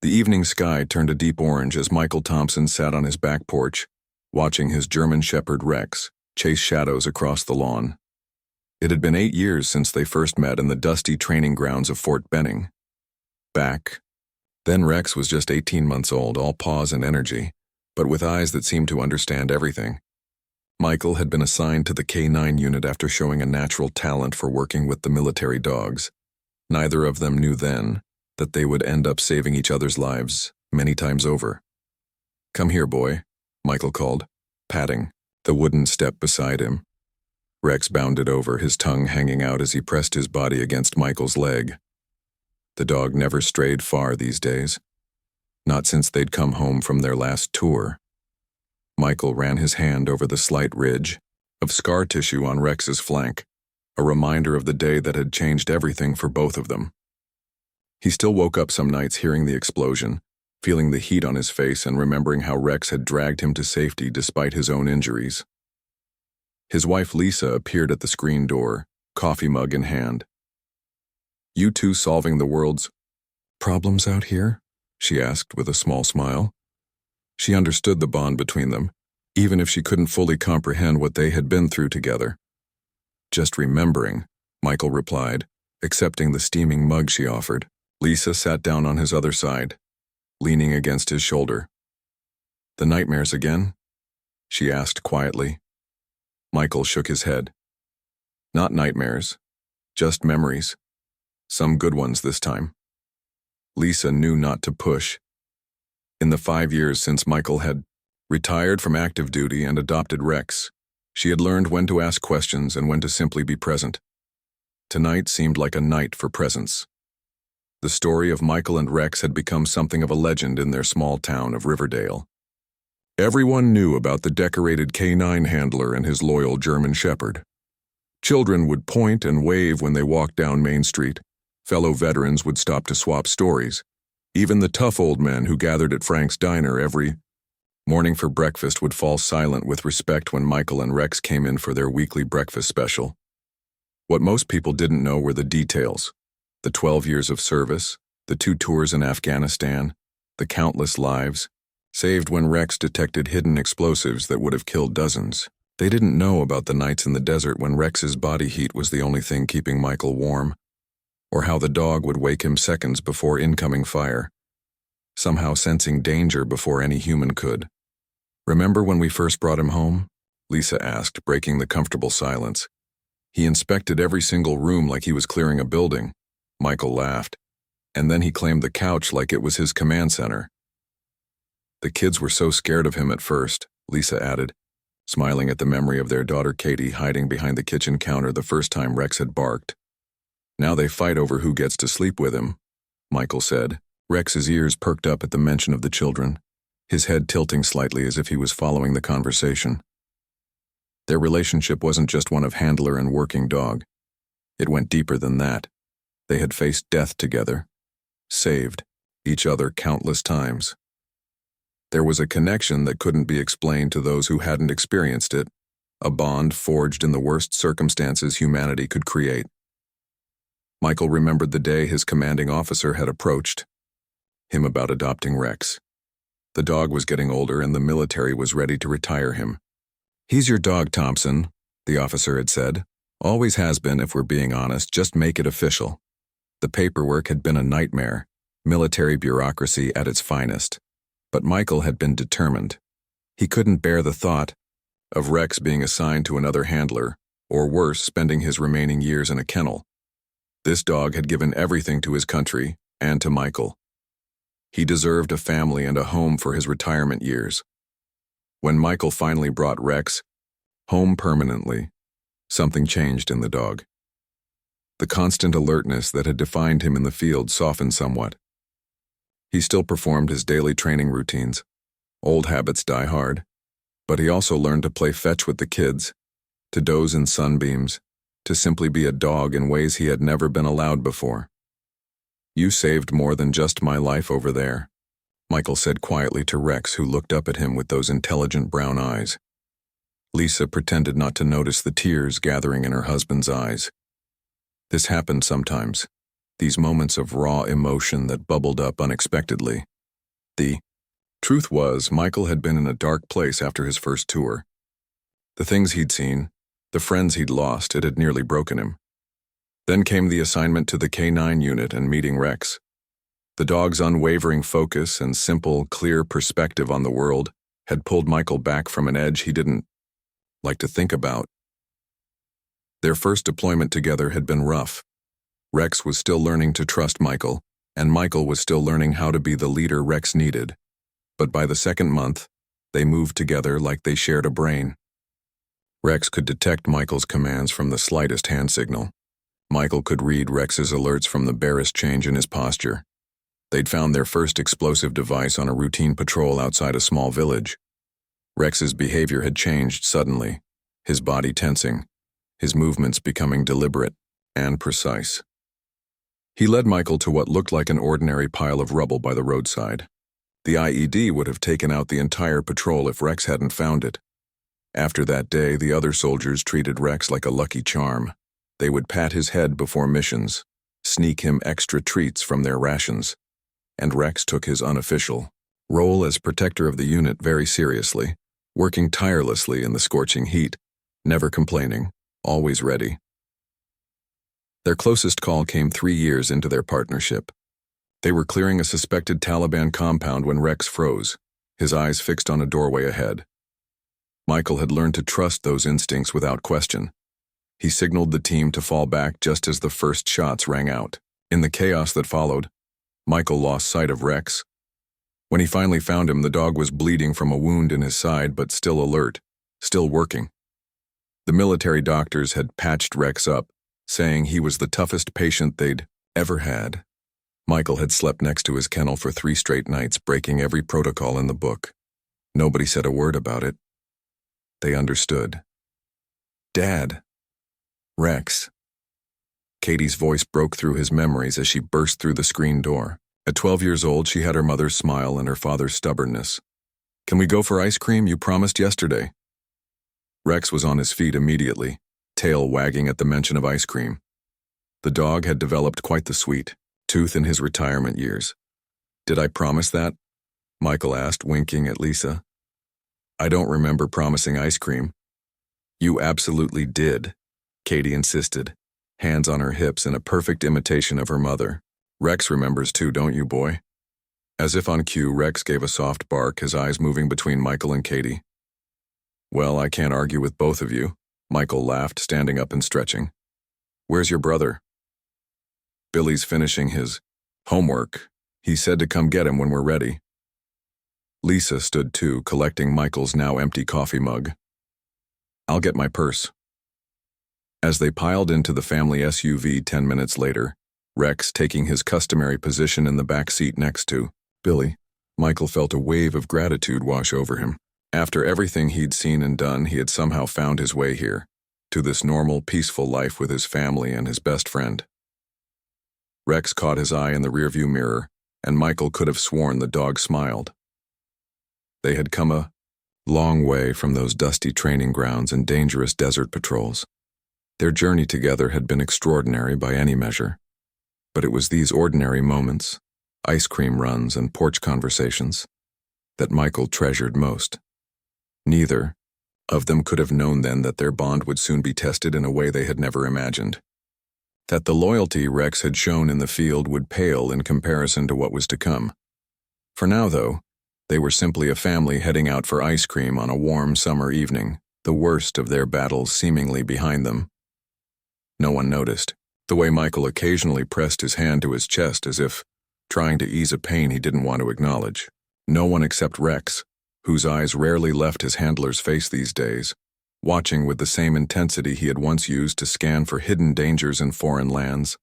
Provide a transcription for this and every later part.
The evening sky turned a deep orange as Michael Thompson sat on his back porch, watching his German Shepherd Rex chase shadows across the lawn. It had been 8 years since they first met in the dusty training grounds of Fort Benning. Back then Rex was just 18 months old, all paws and energy, but with eyes that seemed to understand everything. Michael had been assigned to the K9 unit after showing a natural talent for working with the military dogs. Neither of them knew then that they would end up saving each other's lives many times over. "Come here, boy," Michael called, patting the wooden step beside him. Rex bounded over, his tongue hanging out as he pressed his body against Michael's leg. The dog never strayed far these days, not since they'd come home from their last tour. Michael ran his hand over the slight ridge of scar tissue on Rex's flank, a reminder of the day that had changed everything for both of them. He still woke up some nights hearing the explosion, feeling the heat on his face and remembering how Rex had dragged him to safety despite his own injuries. His wife Lisa appeared at the screen door, coffee mug in hand. "You two solving the world's problems out here?" she asked with a small smile. She understood the bond between them, even if she couldn't fully comprehend what they had been through together. "Just remembering," Michael replied, accepting the steaming mug she offered. Lisa sat down on his other side, leaning against his shoulder. "The nightmares again?" she asked quietly. Michael shook his head. "Not nightmares, just memories. Some good ones this time." Lisa knew not to push. In the 5 years since Michael had retired from active duty and adopted Rex, she had learned when to ask questions and when to simply be present. Tonight seemed like a night for presence. The story of Michael and Rex had become something of a legend in their small town of Riverdale. Everyone knew about the decorated K9 handler and his loyal German Shepherd. Children would point and wave when they walked down Main Street. Fellow veterans would stop to swap stories. Even the tough old men who gathered at Frank's Diner every morning for breakfast would fall silent with respect when Michael and Rex came in for their weekly breakfast special. What most people didn't know were the details. The 12 years of service, the 2 tours in Afghanistan, the countless lives saved when Rex detected hidden explosives that would have killed dozens. They didn't know about the nights in the desert when Rex's body heat was the only thing keeping Michael warm, or how the dog would wake him seconds before incoming fire, somehow sensing danger before any human could. "Remember when we first brought him home?" Lisa asked, breaking the comfortable silence. "He inspected every single room like he was clearing a building." Michael laughed, and then he claimed the couch like it was his command center. "The kids were so scared of him at first," Lisa added, smiling at the memory of their daughter Katie hiding behind the kitchen counter the first time Rex had barked. "Now they fight over who gets to sleep with him," Michael said. Rex's ears perked up at the mention of the children, his head tilting slightly as if he was following the conversation. Their relationship wasn't just one of handler and working dog. It went deeper than that. They had faced death together, saved each other countless times. There was a connection that couldn't be explained to those who hadn't experienced it, a bond forged in the worst circumstances humanity could create. Michael remembered the day his commanding officer had approached him about adopting Rex. The dog was getting older and the military was ready to retire him. "He's your dog, Thompson," the officer had said. "Always has been, if we're being honest. Just make it official." The paperwork had been a nightmare, military bureaucracy at its finest. But Michael had been determined. He couldn't bear the thought of Rex being assigned to another handler, or worse, spending his remaining years in a kennel. This dog had given everything to his country and to Michael. He deserved a family and a home for his retirement years. When Michael finally brought Rex home permanently, something changed in the dog. The constant alertness that had defined him in the field softened somewhat. He still performed his daily training routines. Old habits die hard. But he also learned to play fetch with the kids, to doze in sunbeams, to simply be a dog in ways he had never been allowed before. "You saved more than just my life over there," Michael said quietly to Rex, who looked up at him with those intelligent brown eyes. Lisa pretended not to notice the tears gathering in her husband's eyes. This happened sometimes, these moments of raw emotion that bubbled up unexpectedly. The truth was, Michael had been in a dark place after his first tour. The things he'd seen, the friends he'd lost, it had nearly broken him. Then came the assignment to the K9 unit and meeting Rex. The dog's unwavering focus and simple, clear perspective on the world had pulled Michael back from an edge he didn't like to think about. Their first deployment together had been rough. Rex was still learning to trust Michael, and Michael was still learning how to be the leader Rex needed. But by the second month, they moved together like they shared a brain. Rex could detect Michael's commands from the slightest hand signal. Michael could read Rex's alerts from the barest change in his posture. They'd found their first explosive device on a routine patrol outside a small village. Rex's behavior had changed suddenly, his body tensing, his movements becoming deliberate and precise. He led Michael to what looked like an ordinary pile of rubble by the roadside. The IED would have taken out the entire patrol if Rex hadn't found it. After that day, the other soldiers treated Rex like a lucky charm. They would pat his head before missions, sneak him extra treats from their rations, and Rex took his unofficial role as protector of the unit very seriously, working tirelessly in the scorching heat, never complaining, always ready. Their closest call came 3 years into their partnership. They were clearing a suspected Taliban compound when Rex froze, his eyes fixed on a doorway ahead. Michael had learned to trust those instincts without question. He signaled the team to fall back just as the first shots rang out. In the chaos that followed, Michael lost sight of Rex. When he finally found him, the dog was bleeding from a wound in his side, but still alert, still working. The military doctors had patched Rex up, saying he was the toughest patient they'd ever had. Michael had slept next to his kennel for 3 straight nights, breaking every protocol in the book. Nobody said a word about it. They understood. Dad. Rex. Katie's voice broke through his memories as she burst through the screen door. At 12 years old, she had her mother's smile and her father's stubbornness. Can we go for ice cream? You promised yesterday. Rex was on his feet immediately, tail wagging at the mention of ice cream. The dog had developed quite the sweet tooth in his retirement years. Did I promise that? Michael asked, winking at Lisa. I don't remember promising ice cream. You absolutely did, Katie insisted, hands on her hips in a perfect imitation of her mother. Rex remembers too, don't you, boy? As if on cue, Rex gave a soft bark, his eyes moving between Michael and Katie. Well, I can't argue with both of you, Michael laughed, standing up and stretching. Where's your brother? Billy's finishing his homework. He said to come get him when we're ready. Lisa stood too, collecting Michael's now empty coffee mug. I'll get my purse. As they piled into the family SUV 10 minutes later, Rex taking his customary position in the back seat next to Billy, Michael felt a wave of gratitude wash over him. After everything he'd seen and done, he had somehow found his way here, to this normal, peaceful life with his family and his best friend. Rex caught his eye in the rearview mirror, and Michael could have sworn the dog smiled. They had come a long way from those dusty training grounds and dangerous desert patrols. Their journey together had been extraordinary by any measure. But it was these ordinary moments, ice cream runs and porch conversations, that Michael treasured most. Neither of them could have known then that their bond would soon be tested in a way they had never imagined. That the loyalty Rex had shown in the field would pale in comparison to what was to come. For now, though, they were simply a family heading out for ice cream on a warm summer evening, the worst of their battles seemingly behind them. No one noticed, the way Michael occasionally pressed his hand to his chest as if trying to ease a pain he didn't want to acknowledge. No one except Rex, whose eyes rarely left his handler's face these days, watching with the same intensity he had once used to scan for hidden dangers in foreign lands.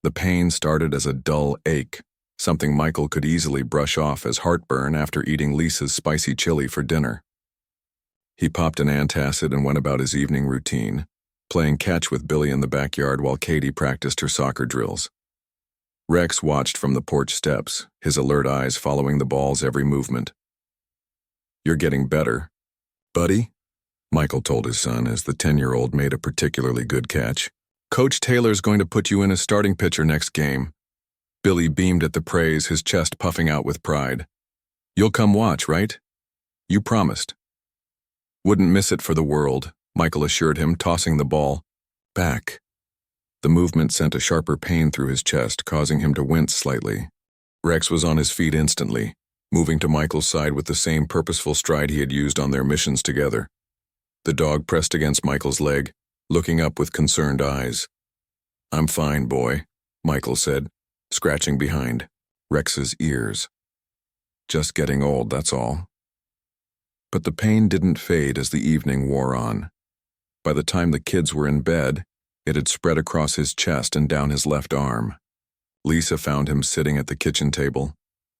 The pain started as a dull ache, something Michael could easily brush off as heartburn after eating Lisa's spicy chili for dinner. He popped an antacid and went about his evening routine, playing catch with Billy in the backyard while Katie practiced her soccer drills. Rex watched from the porch steps, his alert eyes following the ball's every movement. You're getting better, buddy, Michael told his son as the 10-year-old made a particularly good catch. Coach Taylor's going to put you in as starting pitcher next game. Billy beamed at the praise, his chest puffing out with pride. You'll come watch, right? You promised. Wouldn't miss it for the world, Michael assured him, tossing the ball back. The movement sent a sharper pain through his chest, causing him to wince slightly. Rex was on his feet instantly, moving to Michael's side with the same purposeful stride he had used on their missions together. The dog pressed against Michael's leg, looking up with concerned eyes. I'm fine, boy, Michael said, scratching behind Rex's ears. Just getting old, that's all. But the pain didn't fade as the evening wore on. By the time the kids were in bed, it had spread across his chest and down his left arm. Lisa found him sitting at the kitchen table,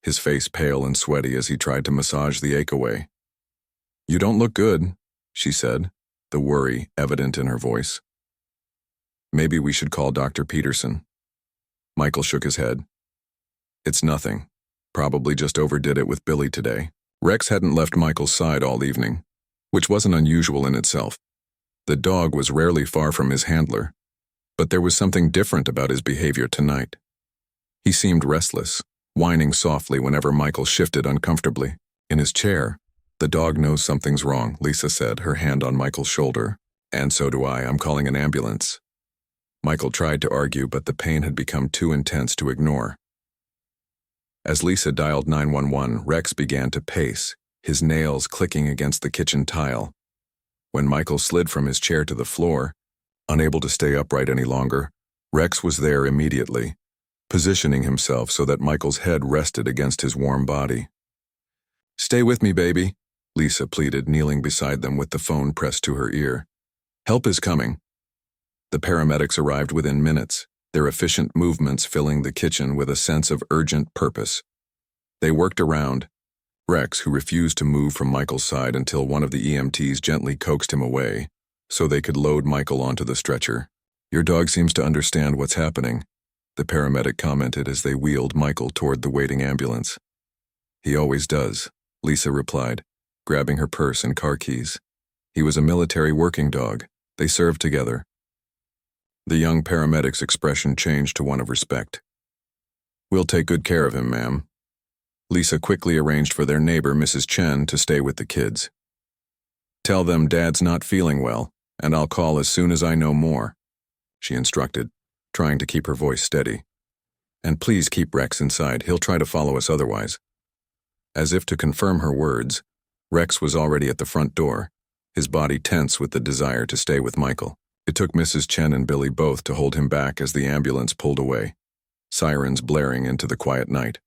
his face pale and sweaty as he tried to massage the ache away. You don't look good, she said, the worry evident in her voice. Maybe we should call Dr. Peterson. Michael shook his head. It's nothing. Probably just overdid it with Billy today. Rex hadn't left Michael's side all evening, which wasn't unusual in itself. The dog was rarely far from his handler, but there was something different about his behavior tonight. He seemed restless, whining softly whenever Michael shifted uncomfortably. In his chair, the dog knows something's wrong, Lisa said, her hand on Michael's shoulder. And so do I. I'm calling an ambulance. Michael tried to argue, but the pain had become too intense to ignore. As Lisa dialed 911, Rex began to pace, his nails clicking against the kitchen tile. When Michael slid from his chair to the floor, unable to stay upright any longer, Rex was there immediately, positioning himself so that Michael's head rested against his warm body. Stay with me, baby, Lisa pleaded, kneeling beside them with the phone pressed to her ear. Help is coming. The paramedics arrived within minutes, their efficient movements filling the kitchen with a sense of urgent purpose. They worked around Rex, who refused to move from Michael's side until one of the EMTs gently coaxed him away, so they could load Michael onto the stretcher. Your dog seems to understand what's happening, the paramedic commented as they wheeled Michael toward the waiting ambulance. He always does, Lisa replied, grabbing her purse and car keys. He was a military working dog. They served together. The young paramedic's expression changed to one of respect. We'll take good care of him, ma'am. Lisa quickly arranged for their neighbor, Mrs. Chen, to stay with the kids. Tell them Dad's not feeling well, and I'll call as soon as I know more, she instructed, trying to keep her voice steady. And please keep Rex inside. He'll try to follow us otherwise. As if to confirm her words, Rex was already at the front door, his body tense with the desire to stay with Michael. It took Mrs. Chen and Billy both to hold him back as the ambulance pulled away, sirens blaring into the quiet night.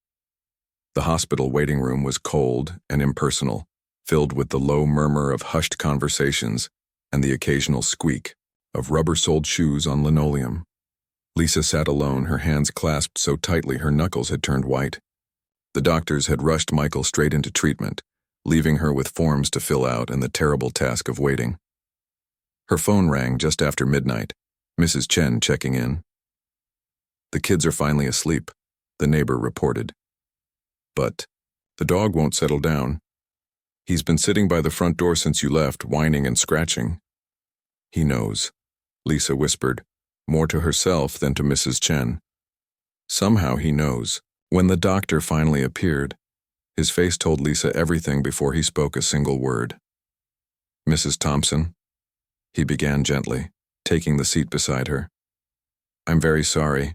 The hospital waiting room was cold and impersonal, filled with the low murmur of hushed conversations and the occasional squeak of rubber-soled shoes on linoleum. Lisa sat alone, her hands clasped so tightly her knuckles had turned white. The doctors had rushed Michael straight into treatment, leaving her with forms to fill out and the terrible task of waiting. Her phone rang just after midnight, Mrs. Chen checking in. The kids are finally asleep, the neighbor reported. But the dog won't settle down. He's been sitting by the front door since you left, whining and scratching. He knows, Lisa whispered, more to herself than to Mrs. Chen. Somehow he knows. When the doctor finally appeared, his face told Lisa everything before he spoke a single word. Mrs. Thompson, he began gently, taking the seat beside her. I'm very sorry.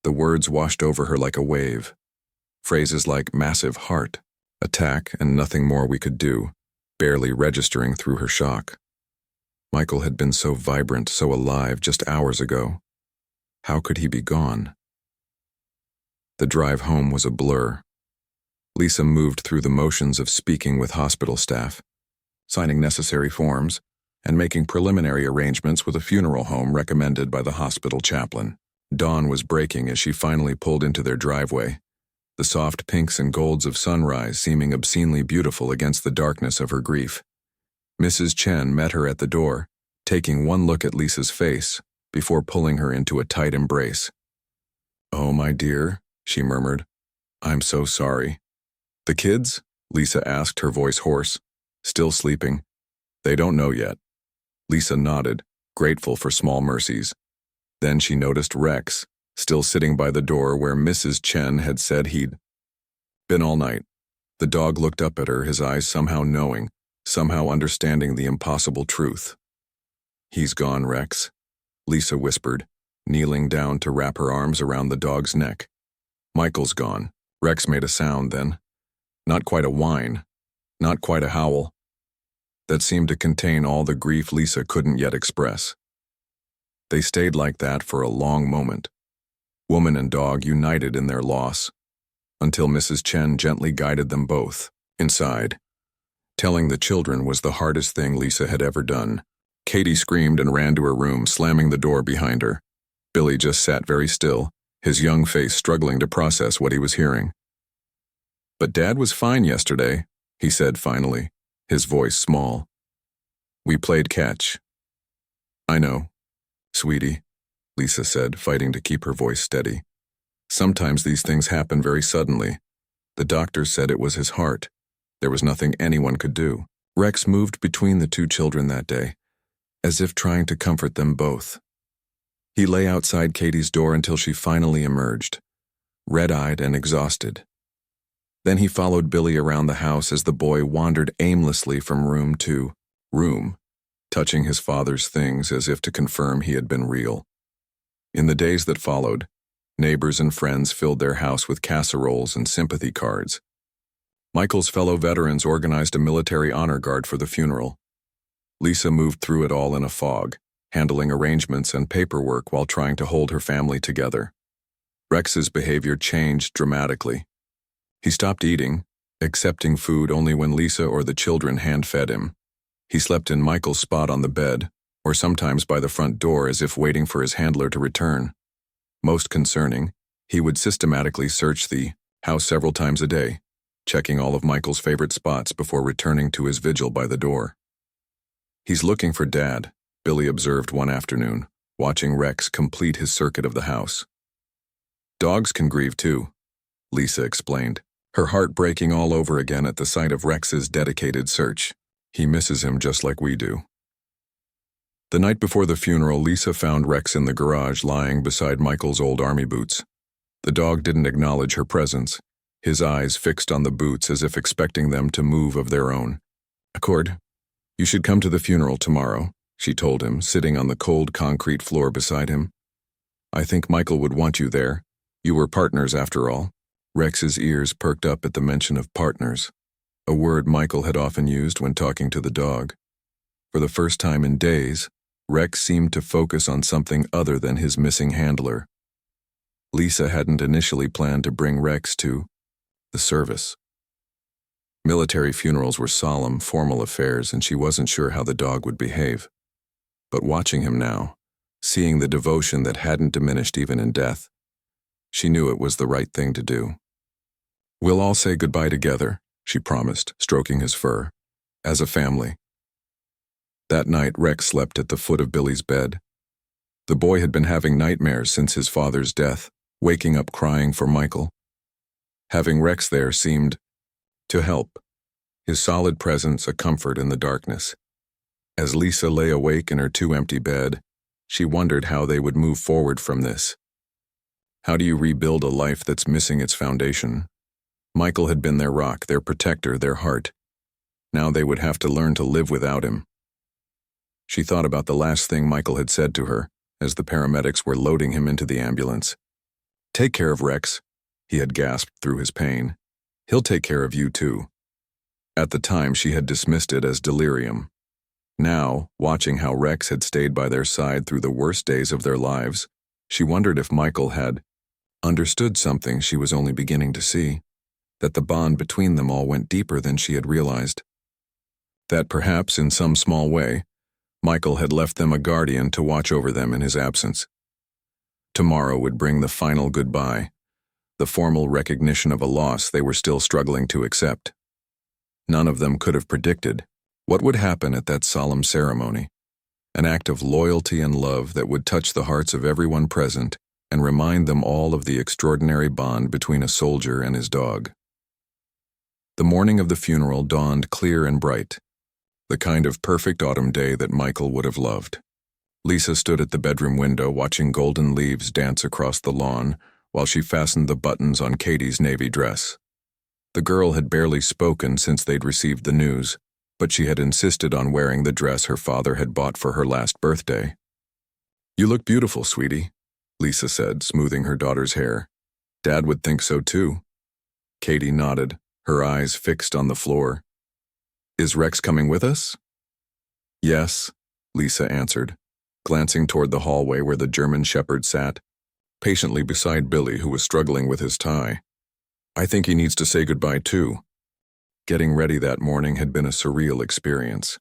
The words washed over her like a wave. Phrases like massive heart, attack, and nothing more we could do, barely registering through her shock. Michael had been so vibrant, so alive just hours ago. How could he be gone? The drive home was a blur. Lisa moved through the motions of speaking with hospital staff, signing necessary forms, and making preliminary arrangements with a funeral home recommended by the hospital chaplain. Dawn was breaking as she finally pulled into their driveway, the soft pinks and golds of sunrise seeming obscenely beautiful against the darkness of her grief. Mrs. Chen met her at the door, taking one look at Lisa's face before pulling her into a tight embrace. Oh, my dear, she murmured. I'm so sorry. The kids? Lisa asked, her voice hoarse. Still sleeping. They don't know yet. Lisa nodded, grateful for small mercies. Then she noticed Rex, still sitting by the door where Mrs. Chen had said he'd been all night. The dog looked up at her, his eyes somehow knowing, somehow understanding the impossible truth. "He's gone, Rex," Lisa whispered, kneeling down to wrap her arms around the dog's neck. "Michael's gone." Rex made a sound then. Not quite a whine, not quite a howl. That seemed to contain all the grief Lisa couldn't yet express. They stayed like that for a long moment, woman and dog united in their loss, until Mrs. Chen gently guided them both inside. Telling the children was the hardest thing Lisa had ever done. Katie screamed and ran to her room, slamming the door behind her. Billy just sat very still, his young face struggling to process what he was hearing. "But Dad was fine yesterday," he said finally, his voice small. "We played catch." "I know, sweetie," Lisa said, fighting to keep her voice steady. "Sometimes these things happen very suddenly. The doctor said it was his heart. There was nothing anyone could do." Rex moved between the two children that day, as if trying to comfort them both. He lay outside Katie's door until she finally emerged, red-eyed and exhausted. Then he followed Billy around the house as the boy wandered aimlessly from room to room, touching his father's things as if to confirm he had been real. In the days that followed, neighbors and friends filled their house with casseroles and sympathy cards. Michael's fellow veterans organized a military honor guard for the funeral. Lisa moved through it all in a fog, handling arrangements and paperwork while trying to hold her family together. Rex's behavior changed dramatically. He stopped eating, accepting food only when Lisa or the children hand-fed him. He slept in Michael's spot on the bed, or sometimes by the front door as if waiting for his handler to return. Most concerning, he would systematically search the house several times a day, checking all of Michael's favorite spots before returning to his vigil by the door. "He's looking for Dad," Billy observed one afternoon, watching Rex complete his circuit of the house. "Dogs can grieve too," Lisa explained, her heart breaking all over again at the sight of Rex's dedicated search. "He misses him just like we do." The night before the funeral, Lisa found Rex in the garage lying beside Michael's old army boots. The dog didn't acknowledge her presence, his eyes fixed on the boots as if expecting them to move of their own. "Accord, you should come to the funeral tomorrow," she told him, sitting on the cold concrete floor beside him. "I think Michael would want you there. You were partners after all." Rex's ears perked up at the mention of partners, a word Michael had often used when talking to the dog. For the first time in days, Rex seemed to focus on something other than his missing handler. Lisa hadn't initially planned to bring Rex to the service. Military funerals were solemn, formal affairs, and she wasn't sure how the dog would behave. But watching him now, seeing the devotion that hadn't diminished even in death, she knew it was the right thing to do. "We'll all say goodbye together," she promised, stroking his fur, "as a family." That night, Rex slept at the foot of Billy's bed. The boy had been having nightmares since his father's death, waking up crying for Michael. Having Rex there seemed to help, his solid presence a comfort in the darkness. As Lisa lay awake in her too-empty bed, she wondered how they would move forward from this. How do you rebuild a life that's missing its foundation? Michael had been their rock, their protector, their heart. Now they would have to learn to live without him. She thought about the last thing Michael had said to her as the paramedics were loading him into the ambulance. "Take care of Rex," he had gasped through his pain. "He'll take care of you too." At the time, she had dismissed it as delirium. Now, watching how Rex had stayed by their side through the worst days of their lives, she wondered if Michael had understood something she was only beginning to see, that the bond between them all went deeper than she had realized. That perhaps, in some small way, Michael had left them a guardian to watch over them in his absence. Tomorrow would bring the final goodbye, the formal recognition of a loss they were still struggling to accept. None of them could have predicted what would happen at that solemn ceremony, an act of loyalty and love that would touch the hearts of everyone present and remind them all of the extraordinary bond between a soldier and his dog. The morning of the funeral dawned clear and bright, the kind of perfect autumn day that Michael would have loved. Lisa stood at the bedroom window watching golden leaves dance across the lawn while she fastened the buttons on Katie's navy dress. The girl had barely spoken since they'd received the news, but she had insisted on wearing the dress her father had bought for her last birthday. "You look beautiful, sweetie," Lisa said, smoothing her daughter's hair. "Dad would think so too." Katie nodded, her eyes fixed on the floor. "Is Rex coming with us?" "Yes," Lisa answered, glancing toward the hallway where the German shepherd sat, patiently beside Billy, who was struggling with his tie. "I think he needs to say goodbye too." Getting ready that morning had been a surreal experience.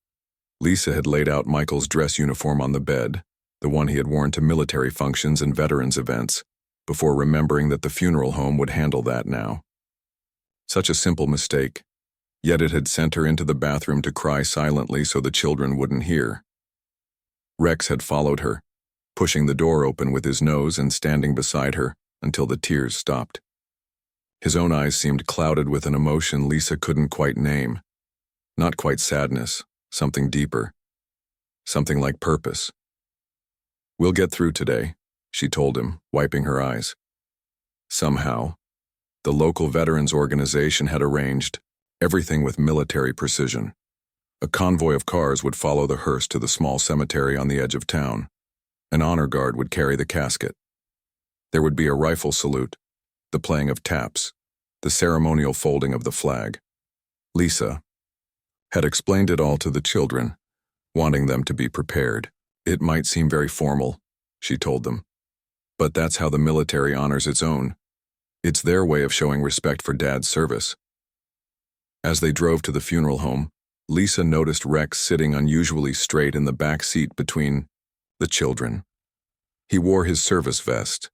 Lisa had laid out Michael's dress uniform on the bed, the one he had worn to military functions and veterans events, before remembering that the funeral home would handle that now. Such a simple mistake, yet it had sent her into the bathroom to cry silently so the children wouldn't hear. Rex had followed her, pushing the door open with his nose and standing beside her until the tears stopped. His own eyes seemed clouded with an emotion Lisa couldn't quite name. Not quite sadness, something deeper. Something like purpose. "We'll get through today," she told him, wiping her eyes. Somehow, the local veterans organization had arranged everything with military precision. A convoy of cars would follow the hearse to the small cemetery on the edge of town. An honor guard would carry the casket. There would be a rifle salute, the playing of taps, the ceremonial folding of the flag. Lisa had explained it all to the children, wanting them to be prepared. "It might seem very formal," she told them, "but that's how the military honors its own. It's their way of showing respect for Dad's service." As they drove to the funeral home, Lisa noticed Rex sitting unusually straight in the back seat between the children. He wore his service vest,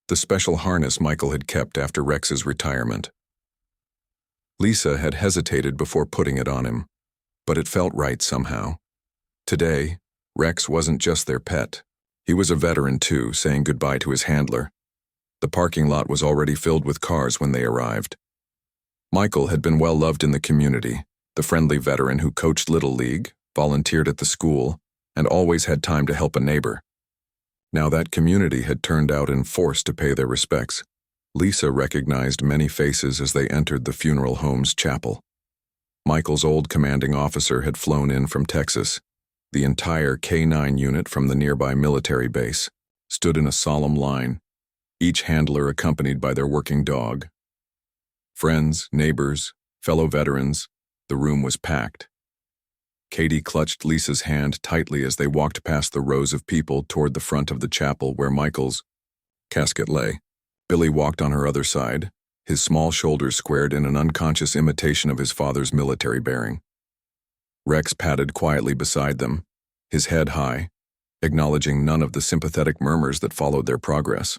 the special harness Michael had kept after Rex's retirement. Lisa had hesitated before putting it on him, but it felt right somehow. Today, Rex wasn't just their pet. He was a veteran too, saying goodbye to his handler. The parking lot was already filled with cars when they arrived. Michael had been well loved in the community, the friendly veteran who coached Little League, volunteered at the school, and always had time to help a neighbor. Now that community had turned out in force to pay their respects. Lisa recognized many faces as they entered the funeral home's chapel. Michael's old commanding officer had flown in from Texas. The entire K-9 unit from the nearby military base stood in a solemn line, each handler accompanied by their working dog. Friends, neighbors, fellow veterans, the room was packed. Katie clutched Lisa's hand tightly as they walked past the rows of people toward the front of the chapel where Michael's casket lay. Billy walked on her other side, his small shoulders squared in an unconscious imitation of his father's military bearing. Rex padded quietly beside them, his head high, acknowledging none of the sympathetic murmurs that followed their progress.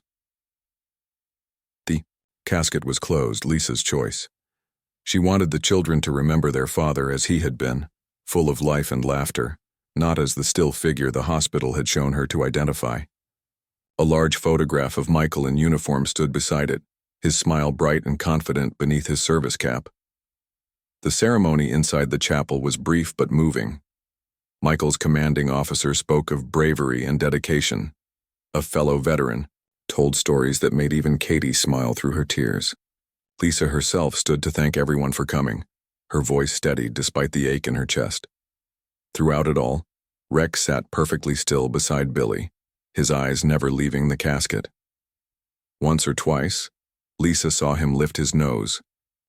The casket was closed, Lisa's choice. She wanted the children to remember their father as he had been, full of life and laughter, not as the still figure the hospital had shown her to identify. A large photograph of Michael in uniform stood beside it, his smile bright and confident beneath his service cap. The ceremony inside the chapel was brief but moving. Michael's commanding officer spoke of bravery and dedication. A fellow veteran told stories that made even Katie smile through her tears. Lisa herself stood to thank everyone for coming, her voice steady despite the ache in her chest. Throughout it all, Rex sat perfectly still beside Billy, his eyes never leaving the casket. Once or twice, Lisa saw him lift his nose,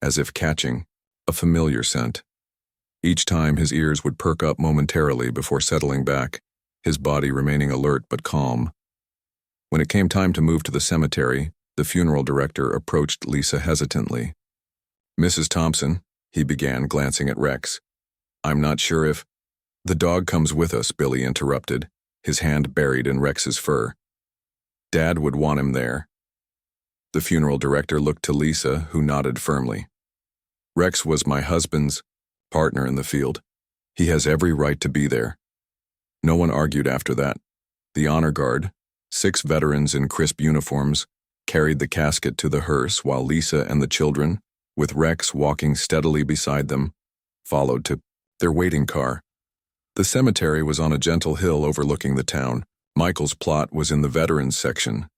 as if catching a familiar scent. Each time his ears would perk up momentarily before settling back, his body remaining alert but calm. When it came time to move to the cemetery, the funeral director approached Lisa hesitantly. "Mrs. Thompson," he began, glancing at Rex. "I'm not sure if—" "The dog comes with us," Billy interrupted, his hand buried in Rex's fur. "Dad would want him there." The funeral director looked to Lisa, who nodded firmly. "Rex was my husband's partner in the field. He has every right to be there." No one argued after that. The honor guard, 6 veterans in crisp uniforms, carried the casket to the hearse while Lisa and the children, with Rex walking steadily beside them, followed to their waiting car. The cemetery was on a gentle hill overlooking the town. Michael's plot was in the veterans section,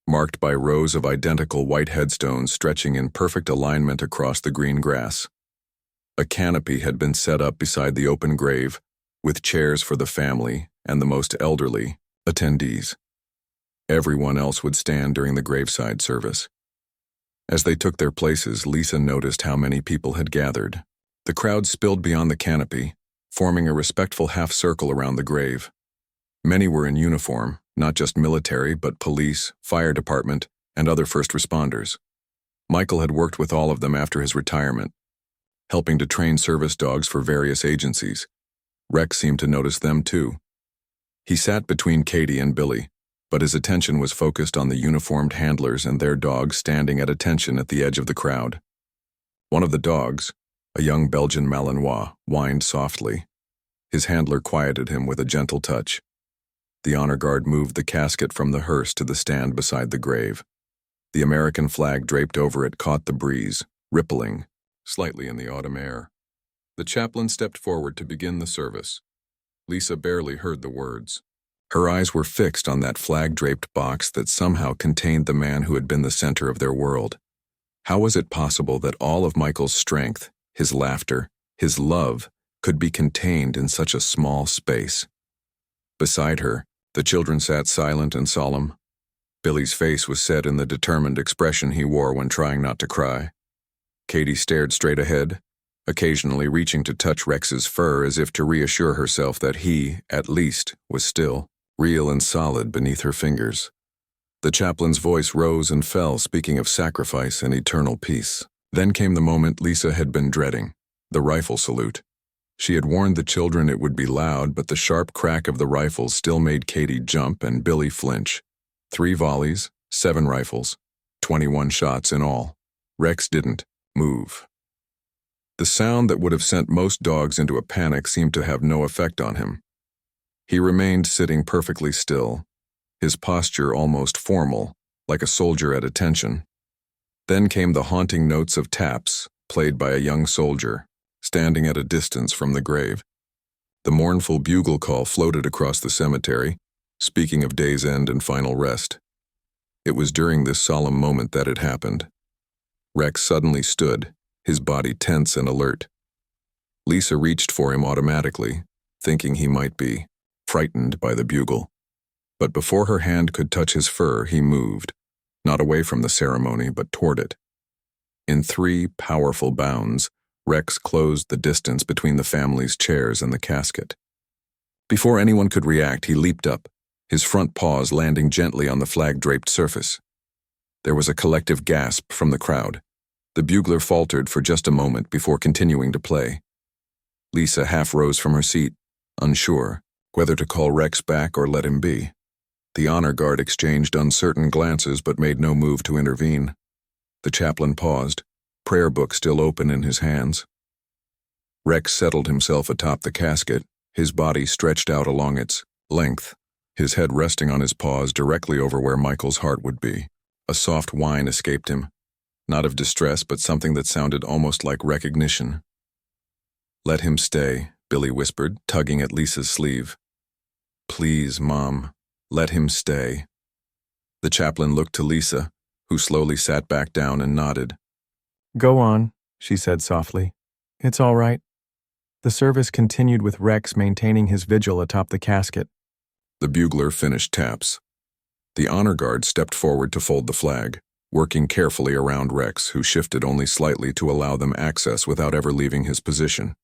marked by rows of identical white headstones stretching in perfect alignment across the green grass. A canopy had been set up beside the open grave, with chairs for the family and the most elderly attendees. Everyone else would stand during the graveside service. As they took their places, Lisa noticed how many people had gathered. The crowd spilled beyond the canopy, forming a respectful half-circle around the grave. Many were in uniform, not just military, but police, fire department, and other first responders. Michael had worked with all of them after his retirement, helping to train service dogs for various agencies. Rex seemed to notice them too. He sat between Katie and Billy, but his attention was focused on the uniformed handlers and their dogs standing at attention at the edge of the crowd. One of the dogs, a young Belgian Malinois, whined softly. His handler quieted him with a gentle touch. The honor guard moved the casket from the hearse to the stand beside the grave. The American flag draped over it caught the breeze, rippling slightly in the autumn air. The chaplain stepped forward to begin the service. Lisa barely heard the words. Her eyes were fixed on that flag-draped box that somehow contained the man who had been the center of their world. How was it possible that all of Michael's strength, his laughter, his love, could be contained in such a small space? Beside her, the children sat silent and solemn. Billy's face was set in the determined expression he wore when trying not to cry. Katie stared straight ahead, occasionally reaching to touch Rex's fur as if to reassure herself that he, at least, was still real and solid beneath her fingers. The chaplain's voice rose and fell, speaking of sacrifice and eternal peace. Then came the moment Lisa had been dreading, the rifle salute. She had warned the children it would be loud, but the sharp crack of the rifles still made Katie jump and Billy flinch. 3 volleys, 7 rifles, 21 shots in all. Rex didn't move. The sound that would have sent most dogs into a panic seemed to have no effect on him. He remained sitting perfectly still, his posture almost formal, like a soldier at attention. Then came the haunting notes of taps, played by a young soldier, standing at a distance from the grave. The mournful bugle call floated across the cemetery, speaking of day's end and final rest. It was during this solemn moment that it happened. Rex suddenly stood, his body tense and alert. Lisa reached for him automatically, thinking he might be frightened by the bugle. But before her hand could touch his fur, he moved, not away from the ceremony, but toward it. In 3 powerful bounds, Rex closed the distance between the family's chairs and the casket. Before anyone could react, he leaped up, his front paws landing gently on the flag-draped surface. There was a collective gasp from the crowd. The bugler faltered for just a moment before continuing to play. Lisa half rose from her seat, unsure whether to call Rex back or let him be. The honor guard exchanged uncertain glances but made no move to intervene. The chaplain paused, prayer book still open in his hands. Rex settled himself atop the casket, his body stretched out along its length, his head resting on his paws directly over where Michael's heart would be. A soft whine escaped him, not of distress but something that sounded almost like recognition. "Let him stay," Billy whispered, tugging at Lisa's sleeve. "Please, Mom, let him stay." The chaplain looked to Lisa, who slowly sat back down and nodded. "Go on," she said softly. "It's all right." The service continued with Rex maintaining his vigil atop the casket. The bugler finished taps. The honor guard stepped forward to fold the flag, working carefully around Rex, who shifted only slightly to allow them access without ever leaving his position.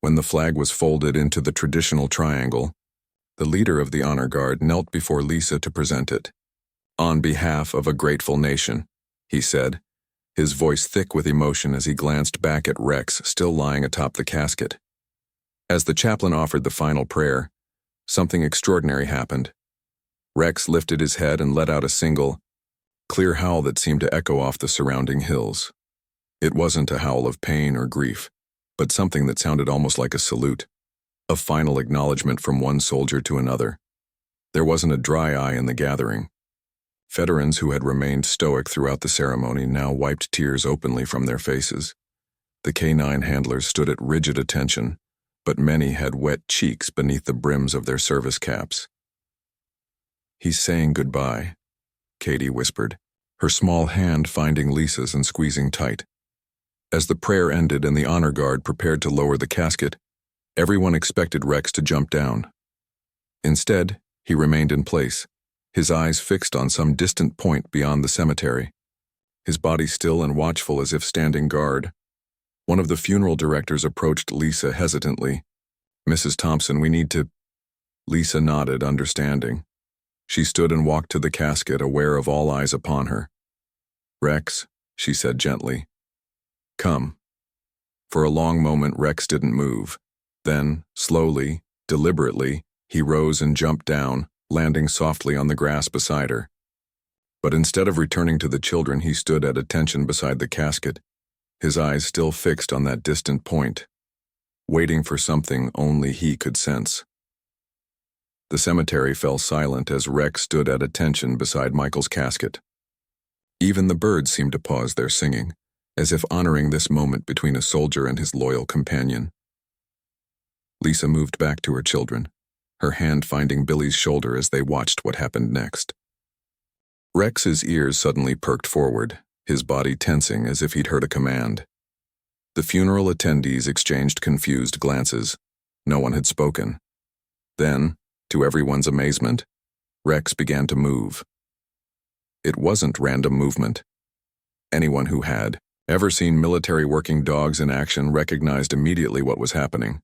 When the flag was folded into the traditional triangle, the leader of the honor guard knelt before Lisa to present it. "On behalf of a grateful nation," he said, his voice thick with emotion as he glanced back at Rex still lying atop the casket. As the chaplain offered the final prayer, something extraordinary happened. Rex lifted his head and let out a single, clear howl that seemed to echo off the surrounding hills. It wasn't a howl of pain or grief, but something that sounded almost like a salute, a final acknowledgement from one soldier to another. There wasn't a dry eye in the gathering. Veterans who had remained stoic throughout the ceremony now wiped tears openly from their faces. The K-9 handlers stood at rigid attention, but many had wet cheeks beneath the brims of their service caps. "He's saying goodbye," Katie whispered, her small hand finding Lisa's and squeezing tight. As the prayer ended and the honor guard prepared to lower the casket, everyone expected Rex to jump down. Instead, he remained in place, his eyes fixed on some distant point beyond the cemetery, his body still and watchful as if standing guard. One of the funeral directors approached Lisa hesitantly. "Mrs. Thompson, we need to—" Lisa nodded, understanding. She stood and walked to the casket, aware of all eyes upon her. "Rex," she said gently. "Come." For a long moment Rex didn't move. Then, slowly, deliberately, he rose and jumped down, landing softly on the grass beside her. But instead of returning to the children, he stood at attention beside the casket, his eyes still fixed on that distant point, waiting for something only he could sense. The cemetery fell silent as Rex stood at attention beside Michael's casket. Even the birds seemed to pause their singing, as if honoring this moment between a soldier and his loyal companion. Lisa moved back to her children, her hand finding Billy's shoulder as they watched what happened next. Rex's ears suddenly perked forward, his body tensing as if he'd heard a command. The funeral attendees exchanged confused glances. No one had spoken. Then, to everyone's amazement, Rex began to move. It wasn't random movement. Anyone who had ever seen military working dogs in action recognized immediately what was happening.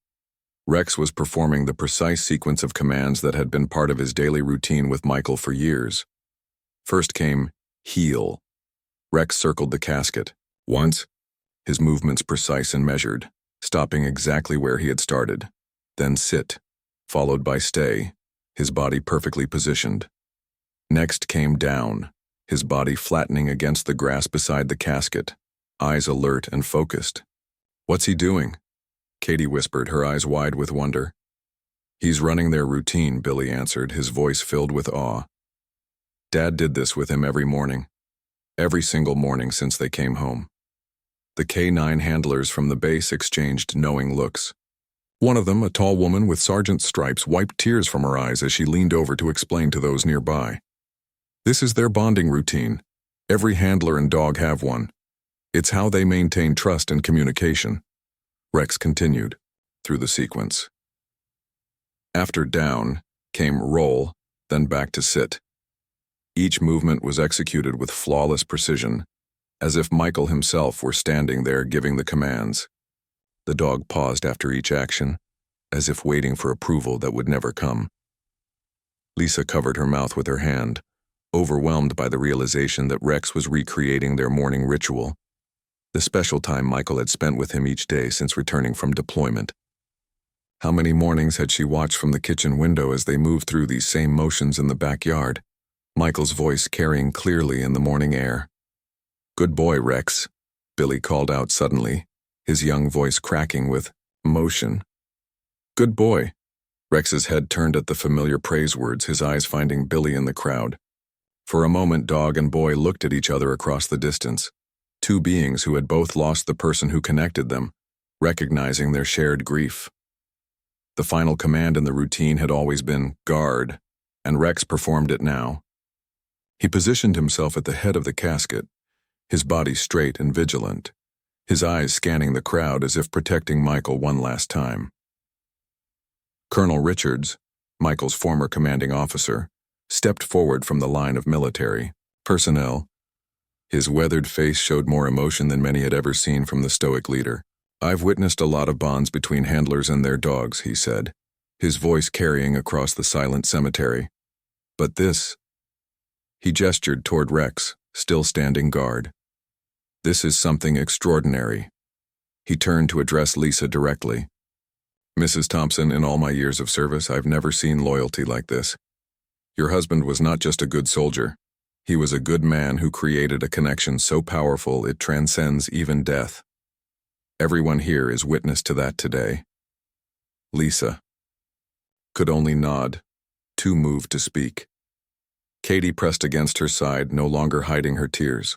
Rex was performing the precise sequence of commands that had been part of his daily routine with Michael for years. First came heel. Rex circled the casket. Once, his movements precise and measured, stopping exactly where he had started. Then sit, followed by stay, his body perfectly positioned. Next came down, his body flattening against the grass beside the casket, eyes alert and focused. "What's he doing?" Katie whispered, her eyes wide with wonder. "He's running their routine," Billy answered, his voice filled with awe. Dad did this with him every morning. Every single morning since they came home. The K-9 handlers from the base exchanged knowing looks. One of them, a tall woman with sergeant's stripes, wiped tears from her eyes as she leaned over to explain to those nearby. "This is their bonding routine. Every handler and dog have one. It's how they maintain trust and communication." Rex continued through the sequence. After down came roll, then back to sit. Each movement was executed with flawless precision, as if Michael himself were standing there giving the commands. The dog paused after each action, as if waiting for approval that would never come. Lisa covered her mouth with her hand, overwhelmed by the realization that Rex was recreating their morning ritual, the special time Michael had spent with him each day since returning from deployment. How many mornings had she watched from the kitchen window as they moved through these same motions in the backyard, Michael's voice carrying clearly in the morning air. "Good boy, Rex," Billy called out suddenly, his young voice cracking with emotion. "Good boy." Rex's head turned at the familiar praise words, his eyes finding Billy in the crowd. For a moment, dog and boy looked at each other across the distance, two beings who had both lost the person who connected them, recognizing their shared grief. The final command in the routine had always been guard, and Rex performed it now. He positioned himself at the head of the casket, his body straight and vigilant, his eyes scanning the crowd as if protecting Michael one last time. Colonel Richards, Michael's former commanding officer, stepped forward from the line of military personnel. His weathered face showed more emotion than many had ever seen from the stoic leader. "I've witnessed a lot of bonds between handlers and their dogs," he said, his voice carrying across the silent cemetery. "But this—" He gestured toward Rex, still standing guard. "This is something extraordinary." He turned to address Lisa directly. "Mrs. Thompson, in all my years of service, I've never seen loyalty like this. Your husband was not just a good soldier. He was a good man who created a connection so powerful it transcends even death. Everyone here is witness to that today." Lisa could only nod, too moved to speak. Katie pressed against her side, no longer hiding her tears.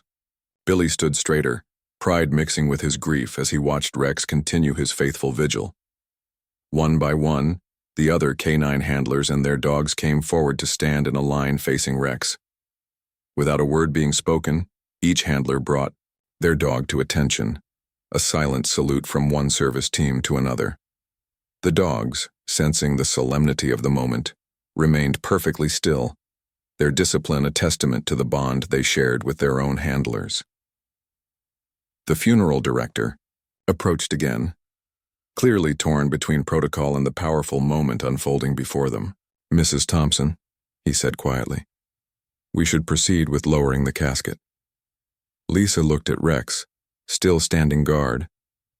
Billy stood straighter, pride mixing with his grief as he watched Rex continue his faithful vigil. One by one, the other K-9 handlers and their dogs came forward to stand in a line facing Rex. Without a word being spoken, each handler brought their dog to attention, a silent salute from one service team to another. The dogs, sensing the solemnity of the moment, remained perfectly still, their discipline a testament to the bond they shared with their own handlers. The funeral director approached again, clearly torn between protocol and the powerful moment unfolding before them. "Mrs. Thompson," he said quietly, "we should proceed with lowering the casket." Lisa looked at Rex, still standing guard,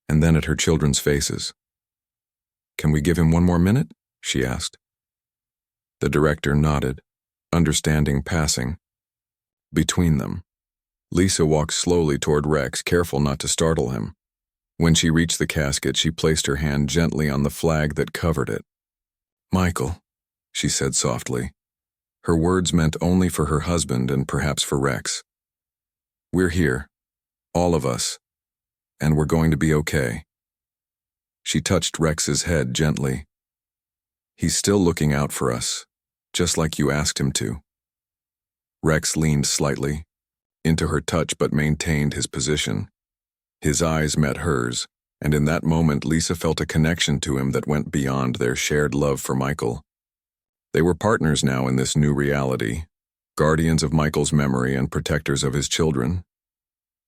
and then at her children's faces. "Can we give him one more minute?" she asked. The director nodded, understanding passing between them. Lisa walked slowly toward Rex, careful not to startle him. When she reached the casket, she placed her hand gently on the flag that covered it. "Michael," she said softly. Her words meant only for her husband and perhaps for Rex. "We're here, all of us, and we're going to be okay." She touched Rex's head gently. "He's still looking out for us, just like you asked him to." Rex leaned slightly into her touch but maintained his position. His eyes met hers, and in that moment Lisa felt a connection to him that went beyond their shared love for Michael. They were partners now in this new reality, guardians of Michael's memory and protectors of his children.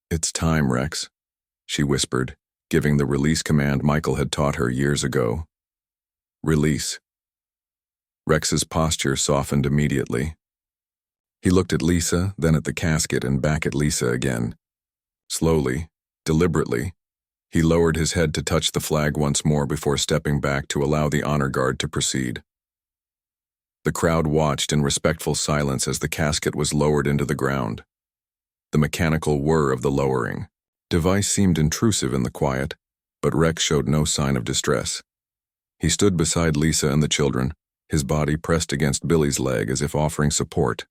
"It's time, Rex," she whispered, giving the release command Michael had taught her years ago. "Release." Rex's posture softened immediately. He looked at Lisa, then at the casket, and back at Lisa again. Slowly, deliberately, he lowered his head to touch the flag once more before stepping back to allow the honor guard to proceed. The crowd watched in respectful silence as the casket was lowered into the ground. The mechanical whir of the lowering device seemed intrusive in the quiet, but Rex showed no sign of distress. He stood beside Lisa and the children, his body pressed against Billy's leg as if offering support.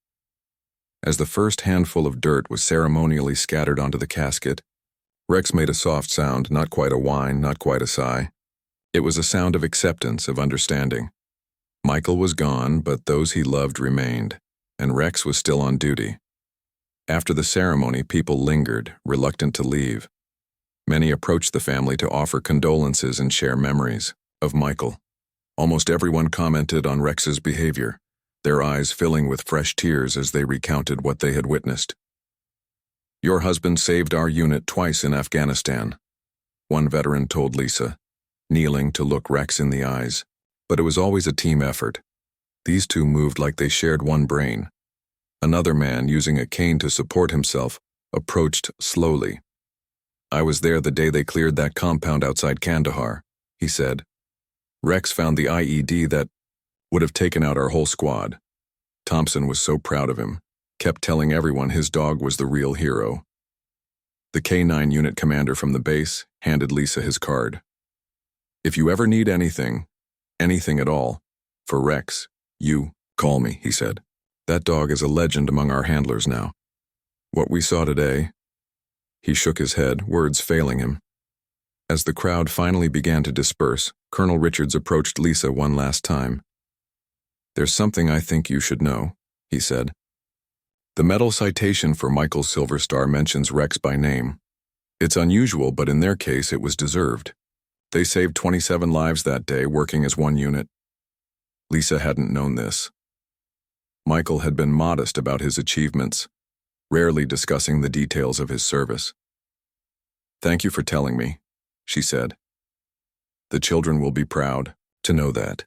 As the first handful of dirt was ceremonially scattered onto the casket, Rex made a soft sound, not quite a whine, not quite a sigh. It was a sound of acceptance, of understanding. Michael was gone, but those he loved remained, and Rex was still on duty. After the ceremony, people lingered, reluctant to leave. Many approached the family to offer condolences and share memories of Michael. Almost everyone commented on Rex's behavior, their eyes filling with fresh tears as they recounted what they had witnessed. "Your husband saved our unit twice in Afghanistan," one veteran told Lisa, kneeling to look Rex in the eyes. But it was always a team effort. These two moved like they shared one brain. Another man, using a cane to support himself, approached slowly. "I was there the day they cleared that compound outside Kandahar," he said. "Rex found the IED that would have taken out our whole squad. Thompson was so proud of him, kept telling everyone his dog was the real hero." The K-9 unit commander from the base handed Lisa his card. "If you ever need anything at all, for Rex, you call me," he said. "That dog is a legend among our handlers now. What we saw today..." He shook his head, words failing him. As the crowd finally began to disperse, Colonel Richards approached Lisa one last time. "There's something I think you should know," he said. "The medal citation for Michael's Silver Star mentions Rex by name. It's unusual, but in their case it was deserved. They saved 27 lives that day, working as one unit." Lisa hadn't known this. Michael had been modest about his achievements, rarely discussing the details of his service. "Thank you for telling me," she said. "The children will be proud to know that."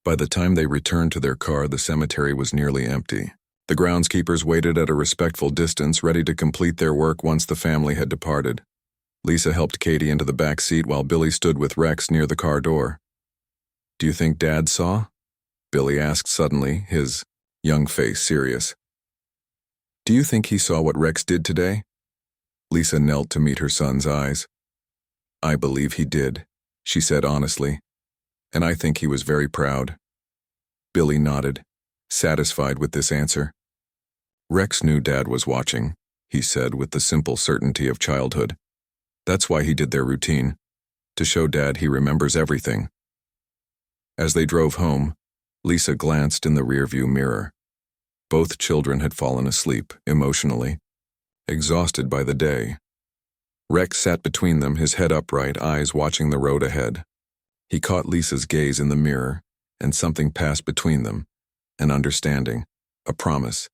By the time they returned to their car, the cemetery was nearly empty. The groundskeepers waited at a respectful distance, ready to complete their work once the family had departed. Lisa helped Katie into the back seat while Billy stood with Rex near the car door. "Do you think Dad saw?" Billy asked suddenly, his young face serious. "Do you think he saw what Rex did today?" Lisa knelt to meet her son's eyes. "I believe he did," she said honestly, "and I think he was very proud." Billy nodded, satisfied with this answer. "Rex knew Dad was watching," he said with the simple certainty of childhood. "That's why he did their routine, to show Dad he remembers everything." As they drove home, Lisa glanced in the rearview mirror. Both children had fallen asleep, emotionally, exhausted by the day. Rex sat between them, his head upright, eyes watching the road ahead. He caught Lisa's gaze in the mirror, and something passed between them, an understanding, a promise.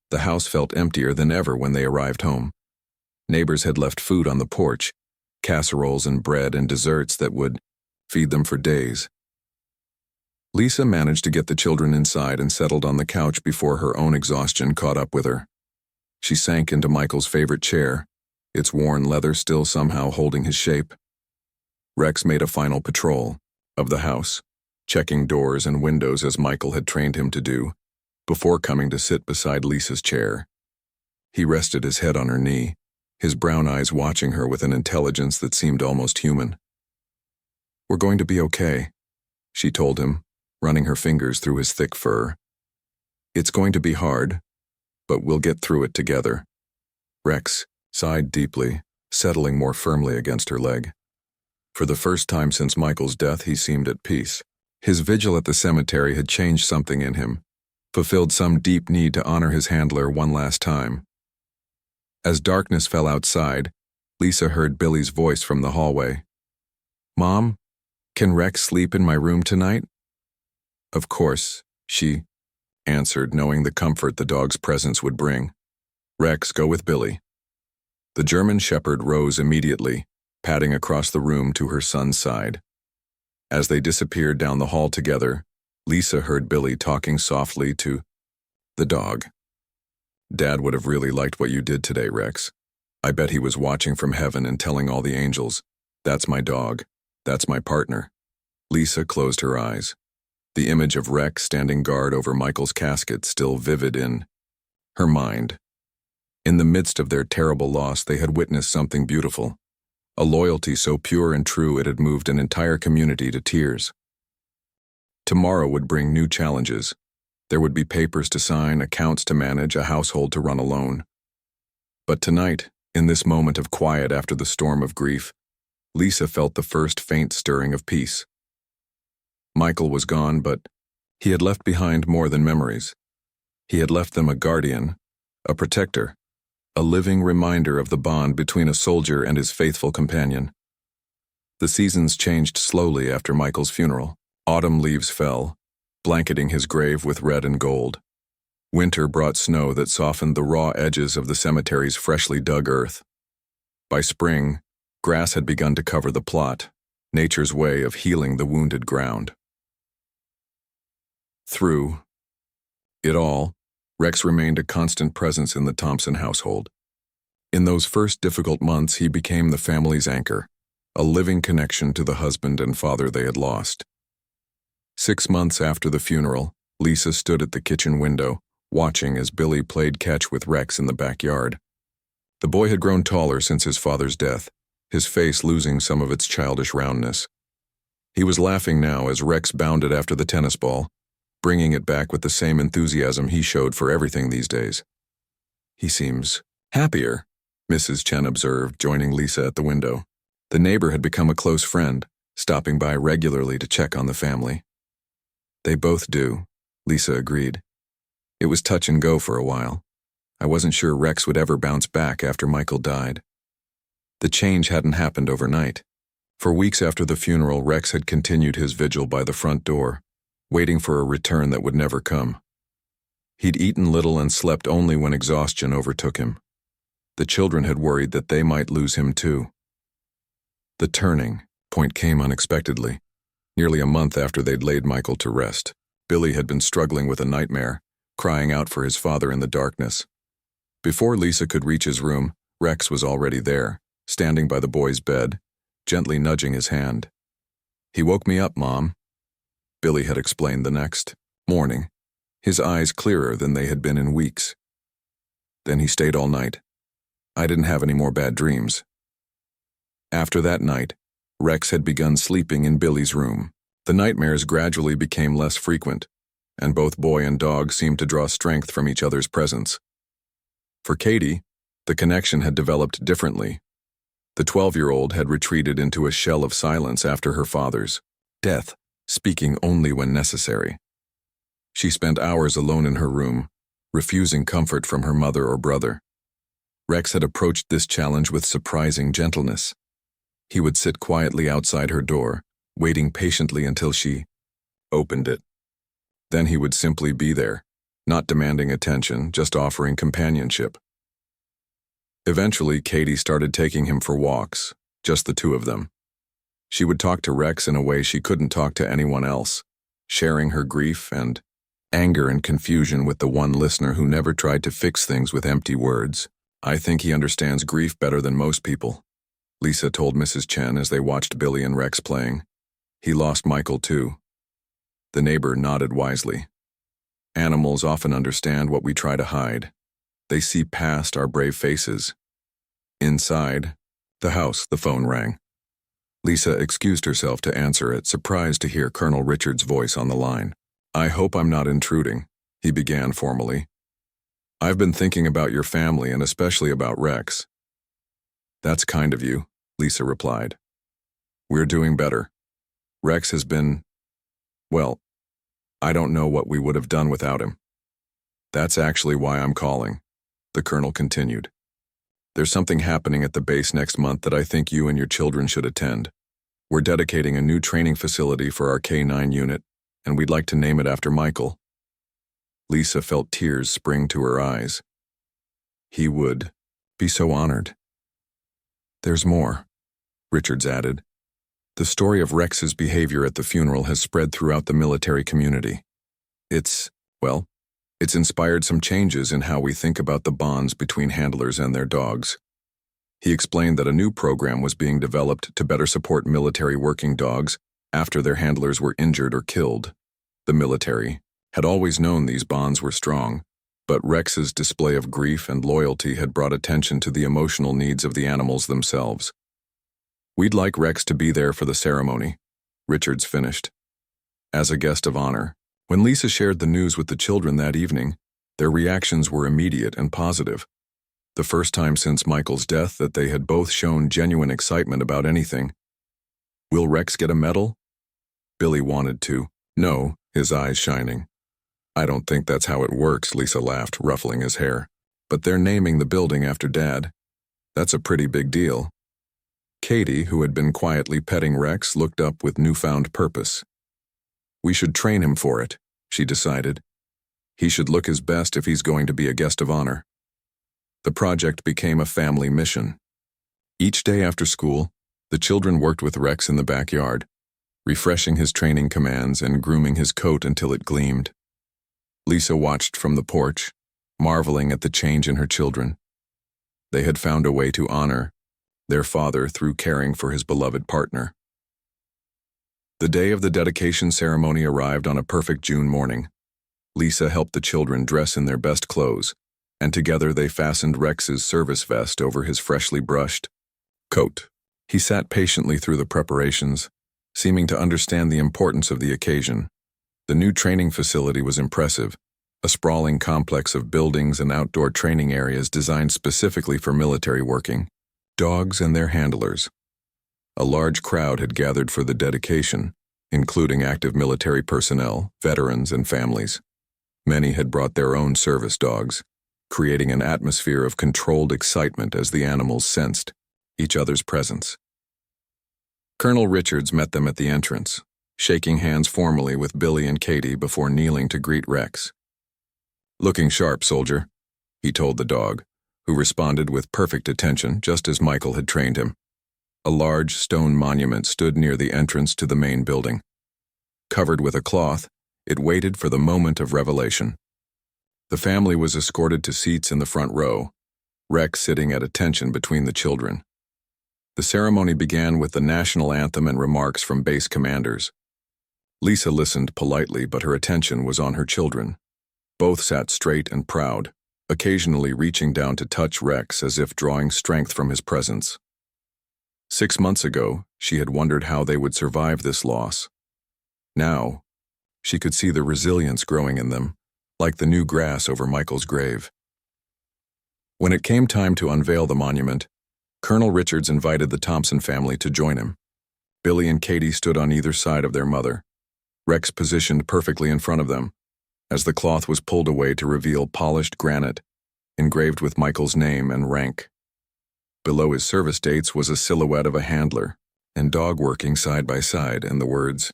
The house felt emptier than ever when they arrived home. Neighbors had left food on the porch, casseroles and bread and desserts that would feed them for days. Lisa managed to get the children inside and settled on the couch before her own exhaustion caught up with her. She sank into Michael's favorite chair, its worn leather still somehow holding his shape. Rex made a final patrol of the house, checking doors and windows as Michael had trained him to do, before coming to sit beside Lisa's chair. He rested his head on her knee, his brown eyes watching her with an intelligence that seemed almost human. "We're going to be okay," she told him, running her fingers through his thick fur. "It's going to be hard, but we'll get through it together." Rex sighed deeply, settling more firmly against her leg. For the first time since Michael's death, he seemed at peace. His vigil at the cemetery had changed something in him, fulfilled some deep need to honor his handler one last time. As darkness fell outside, Lisa heard Billy's voice from the hallway. "Mom, can Rex sleep in my room tonight?" "Of course," she answered, knowing the comfort the dog's presence would bring. "Rex, go with Billy." The German shepherd rose immediately, padding across the room to her son's side. As they disappeared down the hall together, Lisa heard Billy talking softly to the dog. "Dad would have really liked what you did today, Rex. I bet he was watching from heaven and telling all the angels, 'That's my dog. That's my partner.'" Lisa closed her eyes, the image of Rex standing guard over Michael's casket still vivid in her mind. In the midst of their terrible loss, they had witnessed something beautiful, a loyalty so pure and true it had moved an entire community to tears. Tomorrow would bring new challenges. There would be papers to sign, accounts to manage, a household to run alone. But tonight, in this moment of quiet after the storm of grief, Lisa felt the first faint stirring of peace. Michael was gone, but he had left behind more than memories. He had left them a guardian, a protector, a living reminder of the bond between a soldier and his faithful companion. The seasons changed slowly after Michael's funeral. Autumn leaves fell, blanketing his grave with red and gold. Winter brought snow that softened the raw edges of the cemetery's freshly dug earth. By spring, grass had begun to cover the plot, nature's way of healing the wounded ground. Through it all, Rex remained a constant presence in the Thompson household. In those first difficult months, he became the family's anchor, a living connection to the husband and father they had lost. 6 months after the funeral, Lisa stood at the kitchen window, watching as Billy played catch with Rex in the backyard. The boy had grown taller since his father's death, his face losing some of its childish roundness. He was laughing now as Rex bounded after the tennis ball, bringing it back with the same enthusiasm he showed for everything these days. "He seems happier," Mrs. Chen observed, joining Lisa at the window. The neighbor had become a close friend, stopping by regularly to check on the family. "They both do," Lisa agreed. "It was touch and go for a while. I wasn't sure Rex would ever bounce back after Michael died." The change hadn't happened overnight. For weeks after the funeral, Rex had continued his vigil by the front door, waiting for a return that would never come. He'd eaten little and slept only when exhaustion overtook him. The children had worried that they might lose him too. The turning point came unexpectedly. Nearly a month after they'd laid Michael to rest, Billy had been struggling with a nightmare, crying out for his father in the darkness. Before Lisa could reach his room, Rex was already there, standing by the boy's bed, gently nudging his hand. "He woke me up, Mom," Billy had explained the next morning, his eyes clearer than they had been in weeks. "Then he stayed all night. I didn't have any more bad dreams." After that night, Rex had begun sleeping in Billy's room. The nightmares gradually became less frequent, and both boy and dog seemed to draw strength from each other's presence. For Katie, the connection had developed differently. The 12-year-old had retreated into a shell of silence after her father's death, speaking only when necessary. She spent hours alone in her room, refusing comfort from her mother or brother. Rex had approached this challenge with surprising gentleness. He would sit quietly outside her door, waiting patiently until she opened it. Then he would simply be there, not demanding attention, just offering companionship. Eventually, Katie started taking him for walks, just the two of them. She would talk to Rex in a way she couldn't talk to anyone else, sharing her grief and anger and confusion with the one listener who never tried to fix things with empty words. "I think he understands grief better than most people," Lisa told Mrs. Chen as they watched Billy and Rex playing. "He lost Michael too." The neighbor nodded wisely. "Animals often understand what we try to hide. They see past our brave faces." Inside the house, the phone rang. Lisa excused herself to answer it, surprised to hear Colonel Richard's voice on the line. "I hope I'm not intruding," he began formally. "I've been thinking about your family and especially about Rex." "That's kind of you," Lisa replied. "We're doing better. Rex has been, well, I don't know what we would have done without him." "That's actually why I'm calling," the colonel continued. "There's something happening at the base next month that I think you and your children should attend. We're dedicating a new training facility for our K-9 unit, and we'd like to name it after Michael." Lisa felt tears spring to her eyes. He would be so honored. "There's more," Richards added. "The story of Rex's behavior at the funeral has spread throughout the military community. It's inspired some changes in how we think about the bonds between handlers and their dogs." He explained that a new program was being developed to better support military working dogs after their handlers were injured or killed. The military had always known these bonds were strong, but Rex's display of grief and loyalty had brought attention to the emotional needs of the animals themselves. "We'd like Rex to be there for the ceremony," Richards finished, "as a guest of honor." When Lisa shared the news with the children that evening, their reactions were immediate and positive. The first time since Michael's death that they had both shown genuine excitement about anything. "Will Rex get a medal?" Billy wanted to. "No," his eyes shining. "I don't think that's how it works," Lisa laughed, ruffling his hair. "But they're naming the building after Dad. That's a pretty big deal." Katie, who had been quietly petting Rex, looked up with newfound purpose. "We should train him for it," she decided. "He should look his best if he's going to be a guest of honor." The project became a family mission. Each day after school, the children worked with Rex in the backyard, refreshing his training commands and grooming his coat until it gleamed. Lisa watched from the porch, marveling at the change in her children. They had found a way to honor their father through caring for his beloved partner. The day of the dedication ceremony arrived on a perfect June morning. Lisa helped the children dress in their best clothes, and together they fastened Rex's service vest over his freshly brushed coat. He sat patiently through the preparations, seeming to understand the importance of the occasion. The new training facility was impressive, a sprawling complex of buildings and outdoor training areas designed specifically for military working, dogs and their handlers. A large crowd had gathered for the dedication, including active military personnel, veterans, and families. Many had brought their own service dogs, creating an atmosphere of controlled excitement as the animals sensed each other's presence. Colonel Richards met them at the entrance, shaking hands formally with Billy and Katie before kneeling to greet Rex. "Looking sharp, soldier," he told the dog, who responded with perfect attention just as Michael had trained him. A large stone monument stood near the entrance to the main building. Covered with a cloth, it waited for the moment of revelation. The family was escorted to seats in the front row, Rex sitting at attention between the children. The ceremony began with the national anthem and remarks from base commanders. Lisa listened politely, but her attention was on her children. Both sat straight and proud, occasionally reaching down to touch Rex as if drawing strength from his presence. 6 months ago, she had wondered how they would survive this loss. Now, she could see the resilience growing in them, like the new grass over Michael's grave. When it came time to unveil the monument, Colonel Richards invited the Thompson family to join him. Billy and Katie stood on either side of their mother, Rex positioned perfectly in front of them, as the cloth was pulled away to reveal polished granite, engraved with Michael's name and rank. Below his service dates was a silhouette of a handler and dog working side by side, and the words,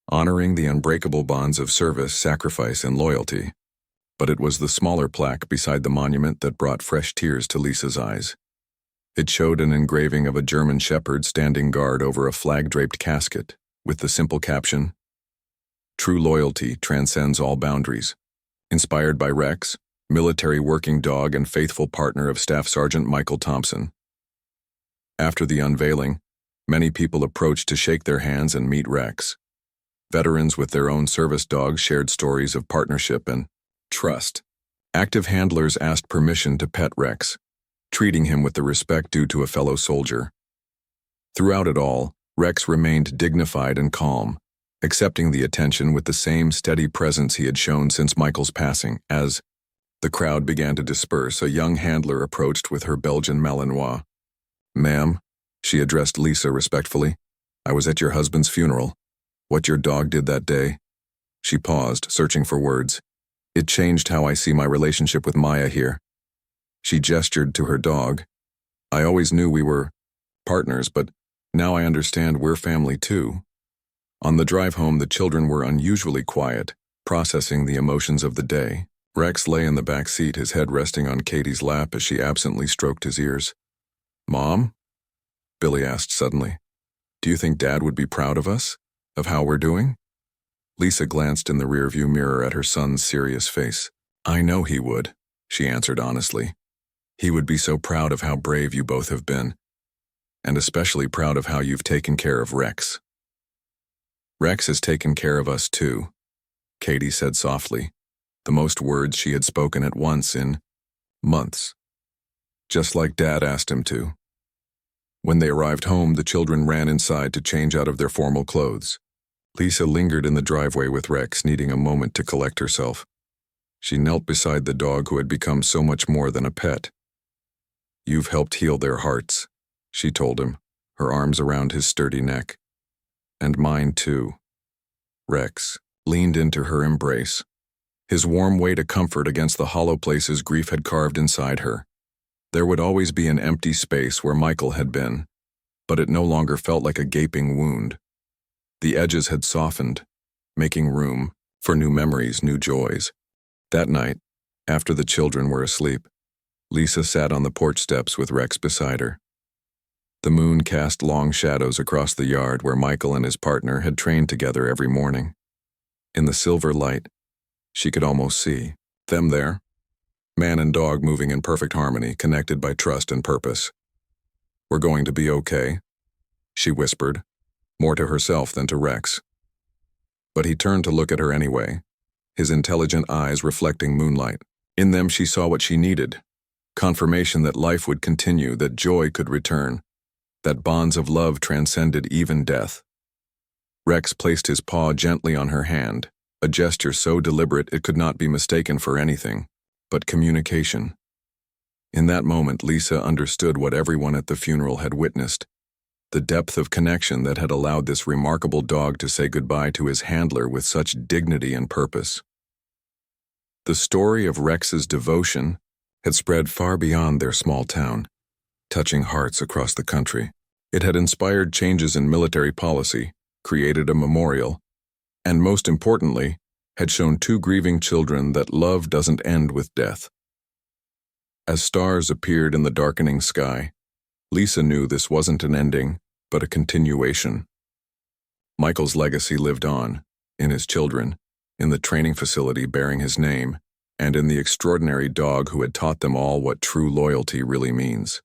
"Honoring the unbreakable bonds of service, sacrifice, and loyalty." But it was the smaller plaque beside the monument that brought fresh tears to Lisa's eyes. It showed an engraving of a German shepherd standing guard over a flag-draped casket, with the simple caption, "True loyalty transcends all boundaries. Inspired by Rex, military working dog and faithful partner of Staff Sergeant Michael Thompson." After the unveiling, many people approached to shake their hands and meet Rex. Veterans with their own service dogs shared stories of partnership and trust. Active handlers asked permission to pet Rex, treating him with the respect due to a fellow soldier. Throughout it all, Rex remained dignified and calm, accepting the attention with the same steady presence he had shown since Michael's passing. As the crowd began to disperse, a young handler approached with her Belgian Malinois. "Ma'am," she addressed Lisa respectfully, "I was at your husband's funeral. What your dog did that day." She paused, searching for words. "It changed how I see my relationship with Maya here." She gestured to her dog. "I always knew we were partners, but now I understand we're family too." On the drive home, the children were unusually quiet, processing the emotions of the day. Rex lay in the back seat, his head resting on Katie's lap as she absently stroked his ears. "Mom?" Billy asked suddenly. "Do you think Dad would be proud of us? Of how we're doing?" Lisa glanced in the rearview mirror at her son's serious face. "I know he would," she answered honestly. "He would be so proud of how brave you both have been, and especially proud of how you've taken care of Rex." "Rex has taken care of us too," Katie said softly, the most words she had spoken at once in months. "Just like Dad asked him to." When they arrived home, the children ran inside to change out of their formal clothes. Lisa lingered in the driveway with Rex, needing a moment to collect herself. She knelt beside the dog who had become so much more than a pet. "You've helped heal their hearts," she told him, her arms around his sturdy neck. "And mine too." Rex leaned into her embrace, his warm weight a comfort against the hollow places grief had carved inside her. There would always be an empty space where Michael had been, but it no longer felt like a gaping wound. The edges had softened, making room for new memories, new joys. That night, after the children were asleep, Lisa sat on the porch steps with Rex beside her. The moon cast long shadows across the yard where Michael and his partner had trained together every morning. In the silver light, she could almost see them there, man and dog moving in perfect harmony, connected by trust and purpose. "We're going to be okay," she whispered, more to herself than to Rex. But he turned to look at her anyway, his intelligent eyes reflecting moonlight. In them she saw what she needed, confirmation that life would continue, that joy could return, that bonds of love transcended even death. Rex placed his paw gently on her hand, a gesture so deliberate it could not be mistaken for anything but communication. In that moment, Lisa understood what everyone at the funeral had witnessed, the depth of connection that had allowed this remarkable dog to say goodbye to his handler with such dignity and purpose. The story of Rex's devotion had spread far beyond their small town, touching hearts across the country. It had inspired changes in military policy, created a memorial, and most importantly, had shown two grieving children that love doesn't end with death. As stars appeared in the darkening sky, Lisa knew this wasn't an ending, but a continuation. Michael's legacy lived on, in his children, in the training facility bearing his name, and in the extraordinary dog who had taught them all what true loyalty really means.